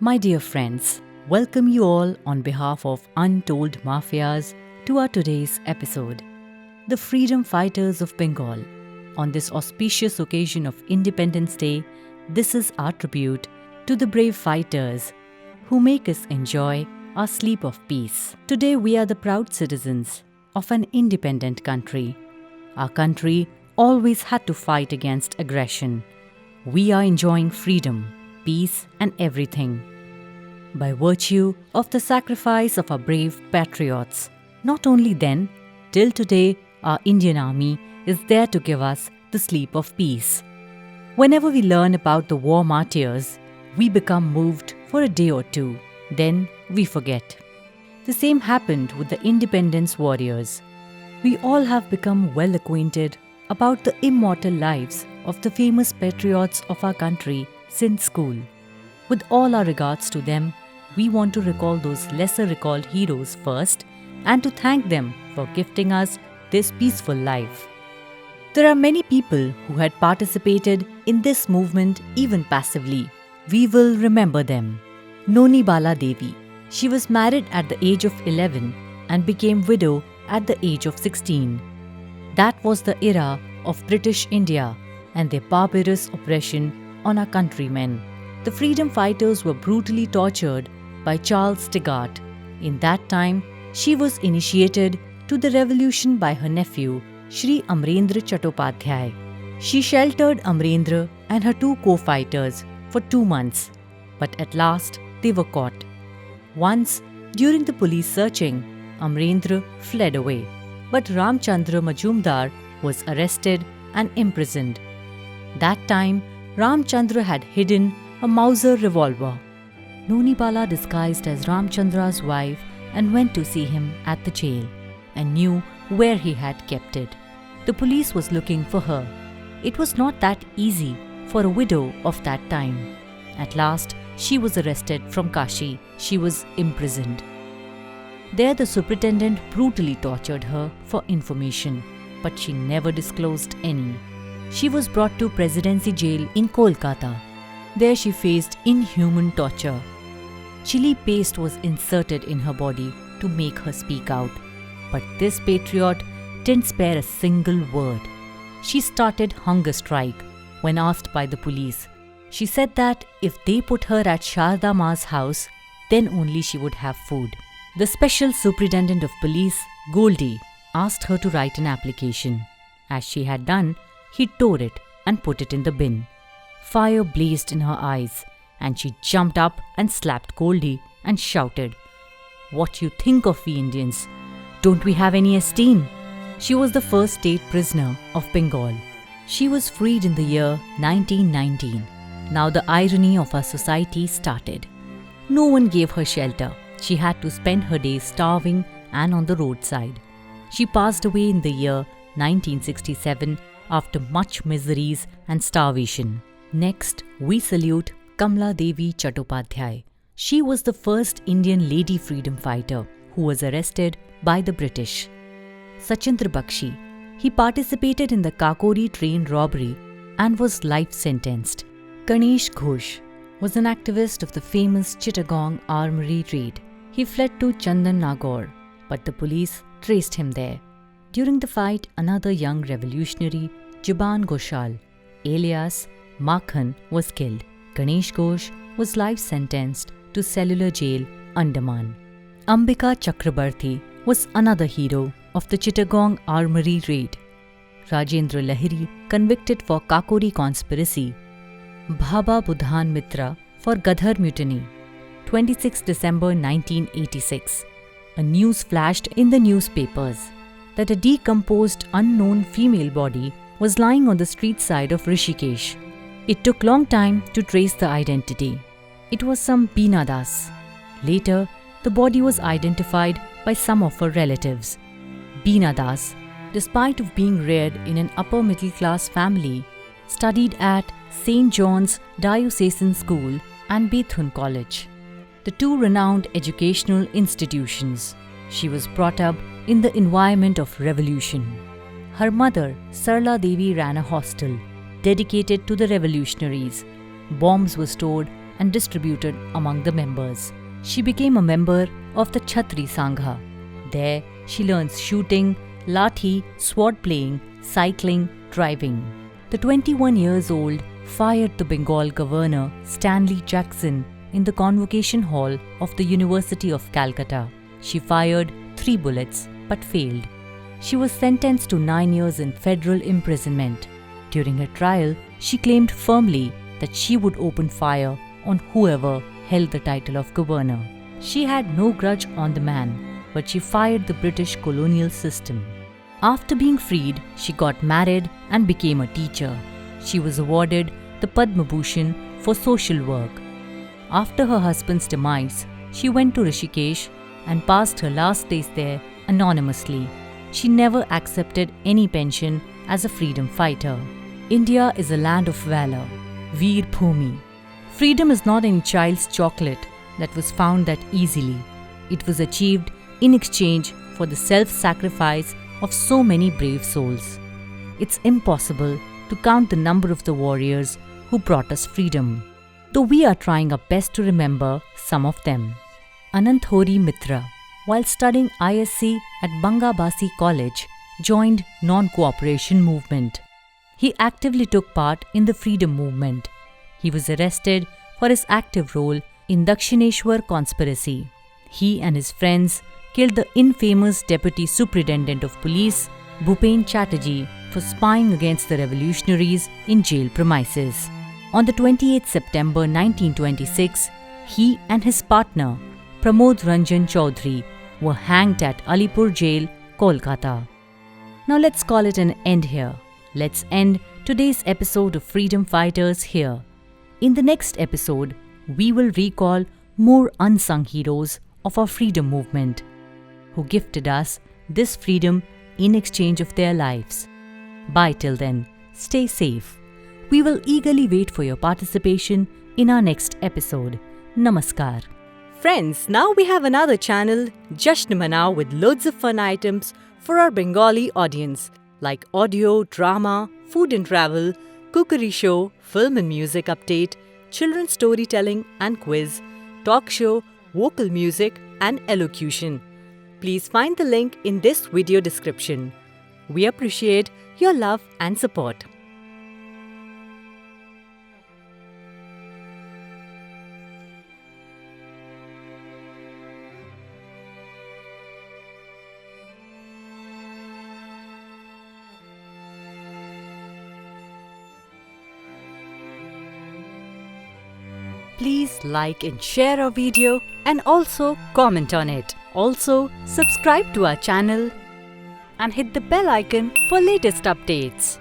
My dear friends, welcome you all on behalf of Untold Mafias to our today's episode. The freedom fighters of Bengal. On this auspicious occasion of Independence Day, this is our tribute to the brave fighters who make us enjoy our sleep of peace. Today we are the proud citizens of an independent country. Our country always had to fight against aggression. We are enjoying freedom, peace and everything by virtue of the sacrifice of our brave patriots. Not only then, till today, our Indian Army is there to give us the sleep of peace. Whenever we learn about the war martyrs, we become moved for a day or two. Then we forget. The same happened with the independence warriors. We all have become well acquainted about the immortal lives of the famous patriots of our country since school. With all our regards to them, we want to recall those lesser recalled heroes first and to thank them for gifting us this peaceful life. There are many people who had participated in this movement even passively. We will remember them. Nonibala Devi. She was married at the age of 11 and became widow at the age of 16. That was the era of British India and their barbarous oppression on our countrymen. The freedom fighters were brutally tortured by Charles Tigard. In that time, she was initiated to the revolution by her nephew, Shri Amrendra Chattopadhyay. She sheltered Amrendra and her two co-fighters for 2 months, but at last they were caught. Once, during the police searching, Amrendra fled away, but Ramchandra Majumdar was arrested and imprisoned. That time, Ramchandra had hidden a Mauser revolver. Nonibala disguised as Ramchandra's wife and went to see him at the jail and knew where he had kept it. The police was looking for her. It was not that easy for a widow of that time. At last, she was arrested from Kashi. She was imprisoned. There the superintendent brutally tortured her for information, but she never disclosed any. She was brought to Presidency Jail in Kolkata. There she faced inhuman torture. Chili paste was inserted in her body to make her speak out. But this patriot didn't spare a single word. She started hunger strike when asked by the police. She said that if they put her at Sharda Ma's house, then only she would have food. The Special Superintendent of Police, Goldie, asked her to write an application. As she had done, he tore it and put it in the bin. Fire blazed in her eyes, and she jumped up and slapped Goldie and shouted, "What you think of we Indians? Don't we have any esteem?" She was the first state prisoner of Bengal. She was freed in the year 1919. Now the irony of our society started. No one gave her shelter. She had to spend her days starving and on the roadside. She passed away in the year 1967 after much miseries and starvation. Next, we salute Kamala Devi Chattopadhyay. She was the first Indian lady freedom fighter who was arrested by the British. Sachindrah Bakshi. He participated in the Kakori train robbery and was life sentenced. Ganesh Ghosh was an activist of the famous Chittagong armory raid. He fled to Chandan Nagore, but the police traced him there. During the fight, another young revolutionary, Juban Ghoshal, alias Makhan, was killed. Ganesh Ghosh was life sentenced to cellular jail, Andaman. Ambika Chakrabarti was another hero of the Chittagong armory raid. Rajendra Lahiri, convicted for Kakori conspiracy. Bhaba Budhan Mitra for Gadhar mutiny. 26 December 1986. A news flashed in the newspapers that a decomposed unknown female body was lying on the street side of Rishikesh. It took long time to trace the identity. It was some Bina Das. Later, the body was identified by some of her relatives. Bina Das, despite of being reared in an upper middle class family, studied at St. John's Diocesan School and Bethune College, the two renowned educational institutions. She was brought up in the environment of revolution. Her mother, Sarla Devi, ran a hostel dedicated to the revolutionaries. Bombs were stored and distributed among the members. She became a member of the Chhatri Sangha. There, she learns shooting, lathi, sword playing, cycling, driving. The 21 years old fired the Bengal governor Stanley Jackson in the Convocation Hall of the University of Calcutta. She fired 3 bullets but failed. She was sentenced to 9 years in federal imprisonment. During her trial, she claimed firmly that she would open fire on whoever held the title of governor. She had no grudge on the man, but she fired the British colonial system. After being freed, she got married and became a teacher. She was awarded the Padma Bhushan for social work. After her husband's demise, she went to Rishikesh and passed her last days there anonymously. She never accepted any pension as a freedom fighter. India is a land of valor, Veer Bhumi. Freedom is not any child's chocolate that was found that easily. It was achieved in exchange for the self-sacrifice of so many brave souls. It's impossible to count the number of the warriors who brought us freedom, though we are trying our best to remember some of them. Ananthori Mitra, while studying ISc at Bangabasi College, joined non-cooperation movement. He actively took part in the freedom movement. He was arrested for his active role in Dakshineshwar conspiracy. He and his friends killed the infamous Deputy Superintendent of Police, Bhupen Chatterjee, for spying against the revolutionaries in jail premises. On the 28th September 1926, he and his partner, Pramod Ranjan Chaudhary, were hanged at Alipur Jail, Kolkata. Now let's call it an end here. Let's end today's episode of Freedom Fighters here. In the next episode, we will recall more unsung heroes of our freedom movement who gifted us this freedom in exchange of their lives. Bye till then. Stay safe. We will eagerly wait for your participation in our next episode. Namaskar. Friends, now we have another channel, Jashn Manao, with loads of fun items for our Bengali audience like audio, drama, food and travel, cookery show, film and music update, children's storytelling and quiz, talk show, vocal music and elocution. Please find the link in this video description. We appreciate your love and support. Please like and share our video and also comment on it. Also, subscribe to our channel and hit the bell icon for latest updates.